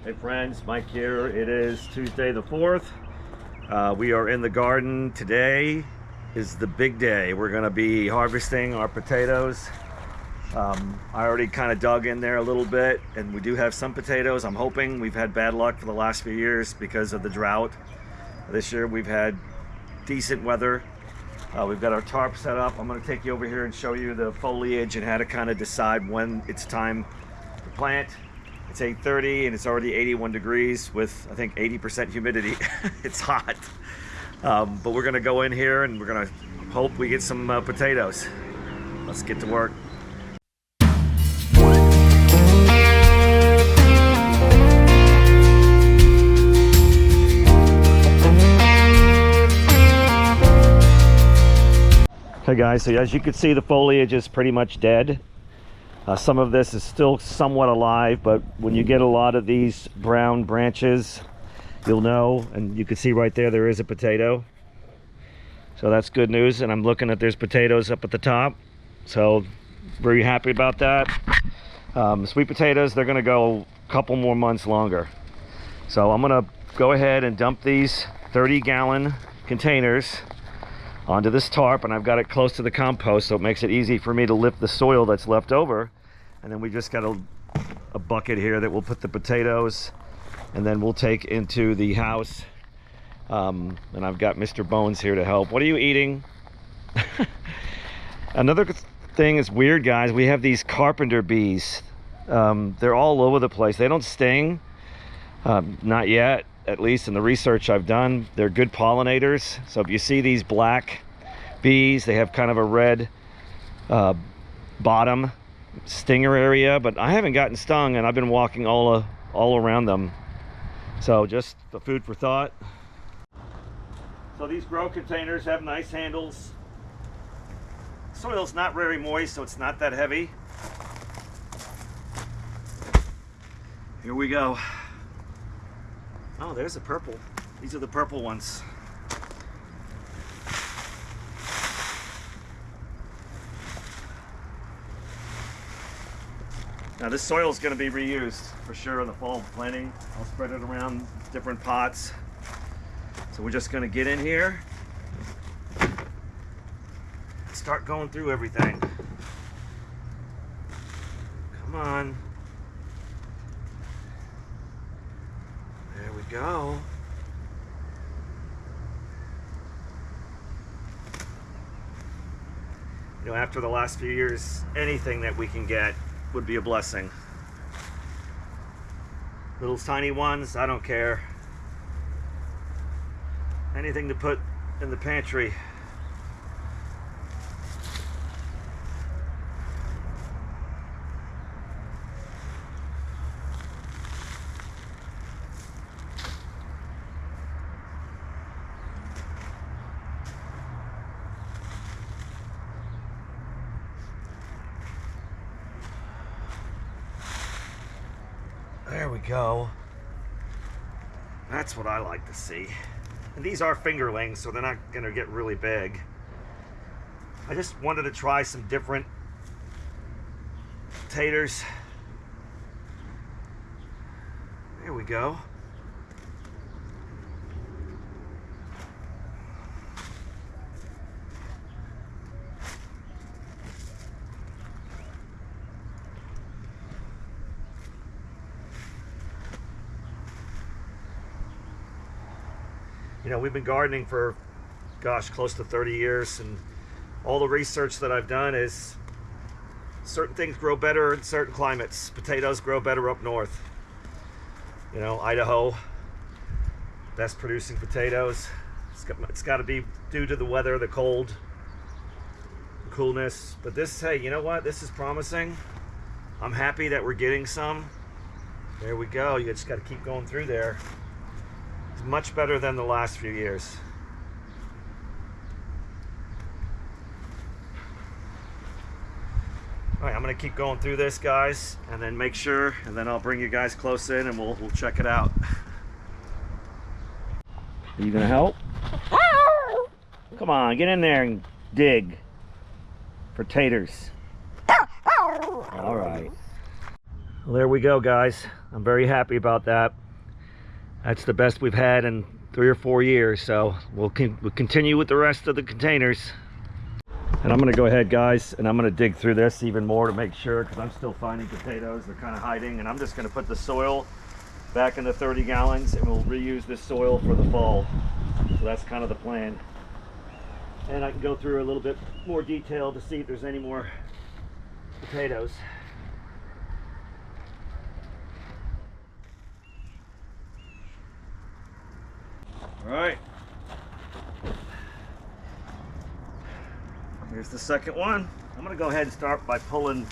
Hey friends, Mike here. It is Tuesday the 4th. We are in the garden. Today is the big day. We're going to be harvesting our potatoes. I already kind of dug in there a little bit, and we do have some potatoes. I'm hoping. We've had bad luck for the last few years because of the drought. This year we've had decent weather. We've got our tarp set up. I'm going to take you over here and show you the foliage and how to kind of decide when it's time to plant. It's 8:30 and it's already 81 degrees with I think 80% humidity. It's hot. But we're gonna go in here and we're gonna hope we get some potatoes. Let's get to work. Okay guys, so as you can see, the foliage is pretty much dead. Some of this is still somewhat alive, but when you get a lot of these brown branches, you'll know, and you can see right there, there is a potato. So that's good news, and I'm looking at there's potatoes up at the top. So very happy about that. Sweet potatoes, they're gonna go a couple more months longer. So I'm gonna go ahead and dump these 30-gallon containers onto this tarp, and I've got it close to the compost, so it makes it easy for me to lift the soil that's left over. And then we just got a bucket here that we'll put the potatoes, and then we'll take into the house. And I've got Mr. Bones here to help. What are you eating? Another thing is weird, guys. We have these carpenter bees. They're all over the place. They don't sting, not yet. At least in the research I've done, they're good pollinators. So if you see these black bees, they have kind of a red bottom stinger area, but I haven't gotten stung, and I've been walking all around them. So just the food for thought. So these grow containers have nice handles. Soil's not very moist, so it's not that heavy. Here we go. Oh, there's a purple. These are the purple ones. Now this soil is going to be reused for sure in the fall planting. I'll spread it around different pots. So we're just going to get in here, start going through everything. Come on. There we go. You know, after the last few years, anything that we can get would be a blessing. Little tiny ones, I don't care. Anything to put in the pantry. There we go. That's what I like to see. And these are fingerlings, so they're not going to get really big. I just wanted to try some different taters. There we go. You know, we've been gardening for, gosh, close to 30 years, and all the research that I've done is certain things grow better in certain climates. Potatoes grow better up north. You know, Idaho, best producing potatoes. It's got to be due to the weather, the cold, the coolness. But this, hey, you know what? This is promising. I'm happy that we're getting some. There we go. You just got to keep going through there. It's much better than the last few years. All right, I'm gonna keep going through this, guys, and then make sure, and then I'll bring you guys close in and we'll check it out. Are you gonna help? Come on, get in there and dig for taters. All right. Well, there we go, guys. I'm very happy about that. That's the best we've had in 3 or 4 years, so we'll continue with the rest of the containers. And I'm going to go ahead, guys, and I'm going to dig through this even more to make sure, because I'm still finding potatoes. They're kind of hiding, and I'm just going to put the soil back in the 30 gallons, and we'll reuse this soil for the fall. So that's kind of the plan. And I can go through a little bit more detail to see if there's any more potatoes. All right. Here's the second one. I'm going to go ahead and start by pulling.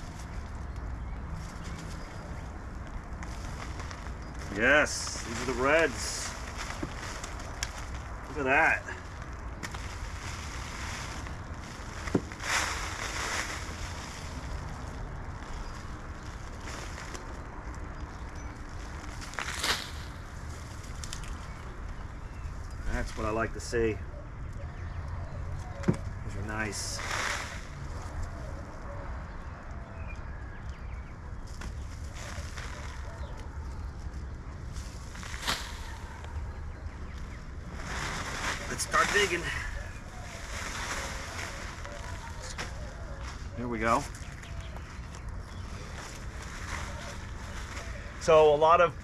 Yes, these are the reds. Look at that. That's what I like to see. These are nice. Let's start digging. There we go. So a lot of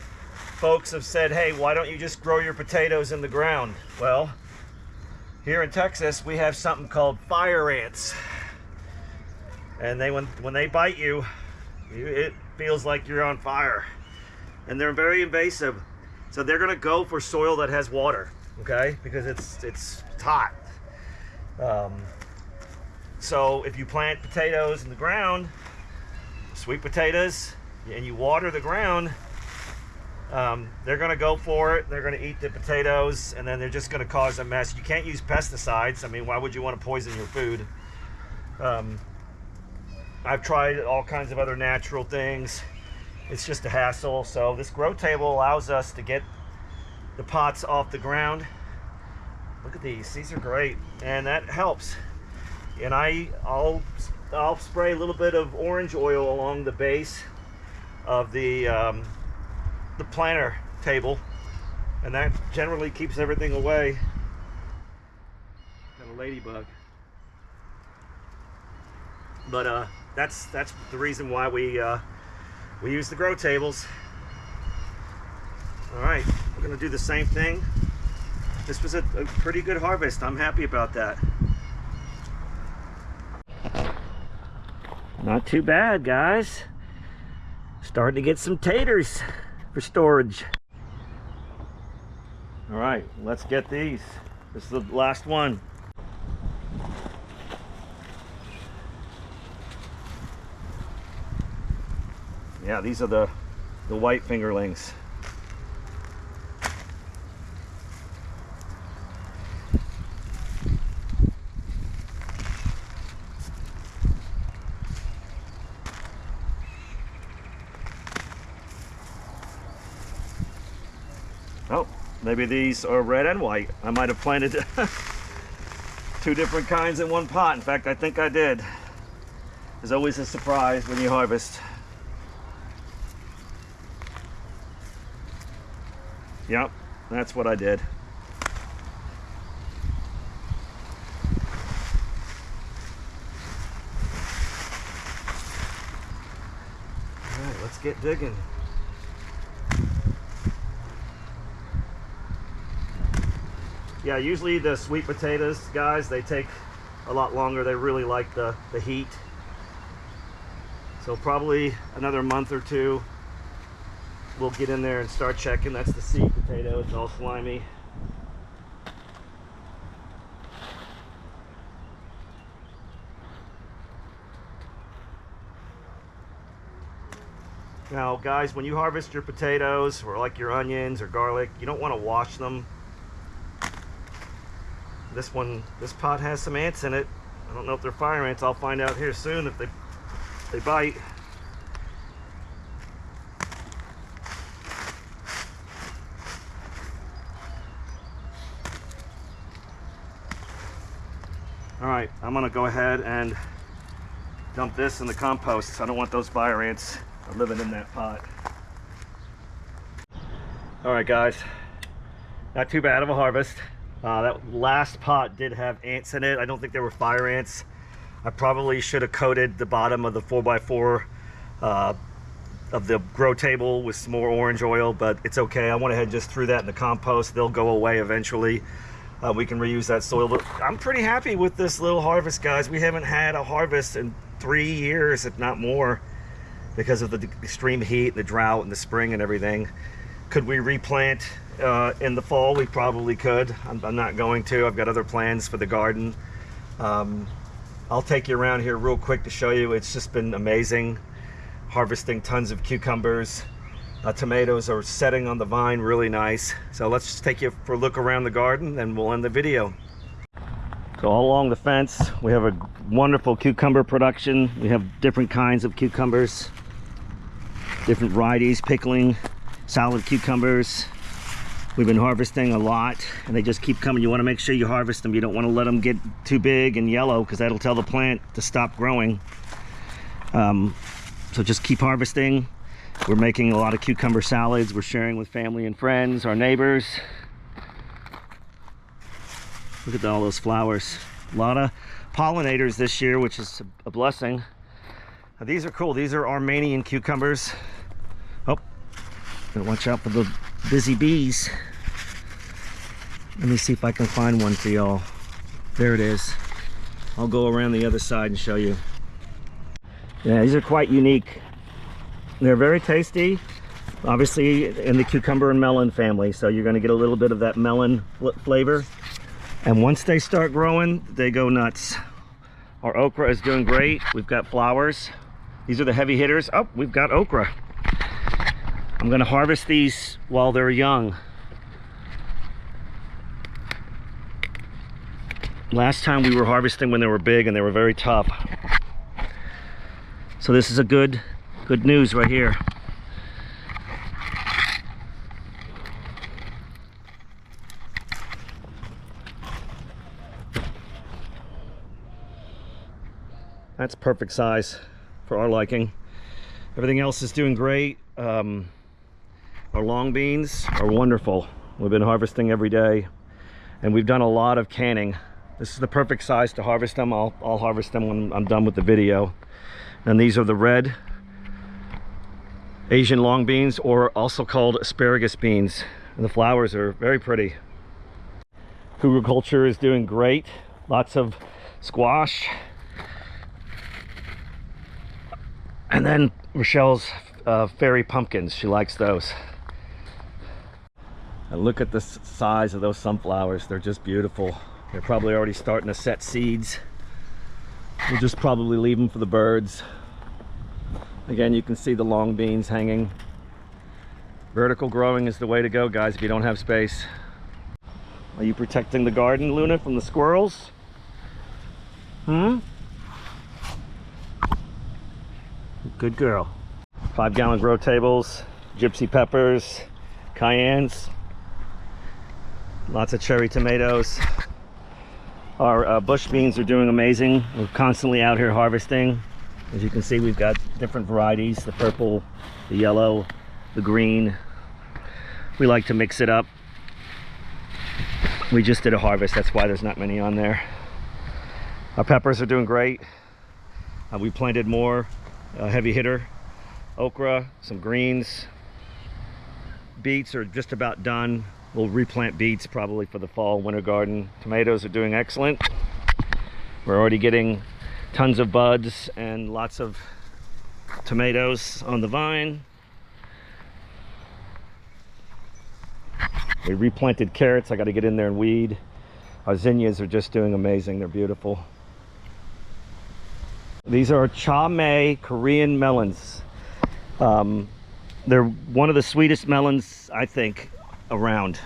folks have said, hey, why don't you just grow your potatoes in the ground? Well, here in Texas, we have something called fire ants. And when they bite you, it feels like you're on fire. And they're very invasive. So they're gonna go for soil that has water, okay? Because it's hot. So if you plant potatoes in the ground, sweet potatoes, and you water the ground, they're going to go for it. They're going to eat the potatoes, and then they're just going to cause a mess. You can't use pesticides. I mean, why would you want to poison your food? I've tried all kinds of other natural things. It's just a hassle. So this grow table allows us to get the pots off the ground. Look at these. These are great, and that helps. And I'll spray a little bit of orange oil along the base of the planter table, and that generally keeps everything away. Got a ladybug, but that's the reason why we use the grow tables. All right, we're gonna do the same thing. This was a pretty good harvest. I'm happy about that. Not too bad, guys. Starting to get some taters for storage. All right, let's get these. This is the last one. Yeah, these are the white fingerlings. Oh, maybe these are red and white. I might have planted 2 different kinds in one pot. In fact, I think I did. There's always a surprise when you harvest. Yep, that's what I did. All right, let's get digging. Yeah, usually the sweet potatoes, guys, they take a lot longer. They really like the heat. So probably another month or 2, we'll get in there and start checking. That's the seed potato. It's all slimy. Now, guys, when you harvest your potatoes, or like your onions or garlic, you don't want to wash them. This pot has some ants in it. I don't know if they're fire ants. I'll find out here soon if they bite. All right, I'm gonna go ahead and dump this in the compost. I don't want those fire ants living in that pot. All right, guys, not too bad of a harvest. That last pot did have ants in it. I don't think there were fire ants. I probably should have coated the bottom of the 4x4 of the grow table with some more orange oil, but it's okay. I went ahead and just threw that in the compost. They'll go away eventually. We can reuse that soil, but I'm pretty happy with this little harvest, guys. We haven't had a harvest in 3 years, if not more, because of the extreme heat, the drought, and the spring and everything. Could we replant in the fall? We probably could. I'm not going to. I've got other plans for the garden. I'll take you around here real quick to show you. It's just been amazing harvesting tons of cucumbers. Tomatoes are setting on the vine really nice. So let's just take you for a look around the garden and we'll end the video. So all along the fence we have a wonderful cucumber production. We have different kinds of cucumbers, different varieties, pickling, salad cucumbers. We've been harvesting a lot and they just keep coming. You want to make sure you harvest them. You don't want to let them get too big and yellow because that'll tell the plant to stop growing. So just keep harvesting. We're making a lot of cucumber salads. We're sharing with family and friends, our neighbors. Look at all those flowers. A lot of pollinators this year, which is a blessing. Now, these are cool. These are Armenian cucumbers. Oh, gotta watch out for the busy bees. Let me see if I can find one for y'all. There it is. I'll go around the other side and show you. Yeah, these are quite unique. They're very tasty, obviously in the cucumber and melon family, so you're going to get a little bit of that melon flavor. And once they start growing, they go nuts. Our okra is doing great. We've got flowers. These are the heavy hitters. Oh, we've got okra. I'm going to harvest these while they're young. Last time we were harvesting when they were big and they were very tough. So this is a good news right here. That's perfect size for our liking. Everything else is doing great. Our long beans are wonderful. We've been harvesting every day and we've done a lot of canning. This is the perfect size to harvest them. I'll harvest them when I'm done with the video. And these are the red Asian long beans, or also called asparagus beans. And the flowers are very pretty. Cougar culture is doing great. Lots of squash. And then Rochelle's fairy pumpkins. She likes those. And look at the size of those sunflowers. They're just beautiful. They're probably already starting to set seeds. We'll just probably leave them for the birds. Again, you can see the long beans hanging. Vertical growing is the way to go, guys, if you don't have space. Are you protecting the garden, Luna, from the squirrels? Good girl. 5-gallon grow tables, gypsy peppers, cayennes, lots of cherry tomatoes. Our bush beans are doing amazing. We're constantly out here harvesting. As you can see, we've got different varieties, the purple, the yellow, the green. We like to mix it up. We just did a harvest, that's why there's not many on there. Our peppers are doing great. We planted more heavy hitter, okra, some greens. Beets are just about done. We'll replant beets probably for the fall winter garden. Tomatoes are doing excellent. We're already getting tons of buds and lots of tomatoes on the vine. We replanted carrots. I got to get in there and weed. Our zinnias are just doing amazing. They're beautiful. These are cha mei Korean melons. They're one of the sweetest melons, I think, around.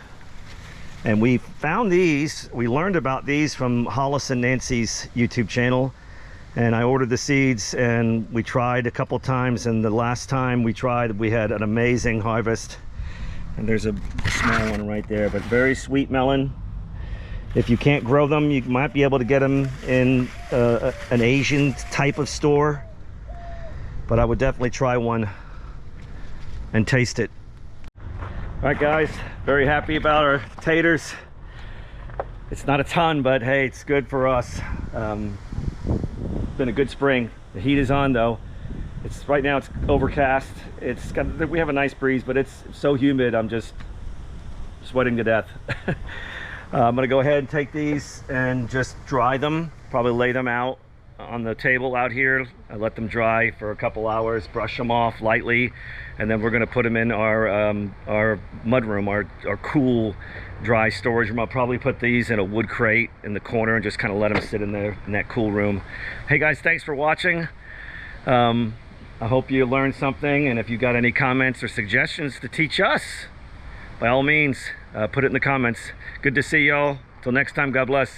And we found these, we learned about these from Hollis and Nancy's YouTube channel. And I ordered the seeds and we tried a couple times, and the last time we tried, we had an amazing harvest. And there's a small one right there, but very sweet melon. If you can't grow them, you might be able to get them in an Asian type of store. But I would definitely try one and taste it. All right, guys, very happy about our taters. It's not a ton, but hey, it's good for us. It's been a good spring. The heat is on though. It's right now it's overcast. We have a nice breeze, but it's so humid. I'm just sweating to death. I'm gonna go ahead and take these and just dry them. Probably lay them out on the table out here. I let them dry for a couple hours, brush them off lightly, and then we're going to put them in our mud room, our cool dry storage room. I'll probably put these in a wood crate in the corner and just kind of let them sit in there in that cool room. Hey guys, thanks for watching. I hope you learned something, and if you got any comments or suggestions to teach us, by all means, put it in the comments. Good to see y'all. Till next time, God bless.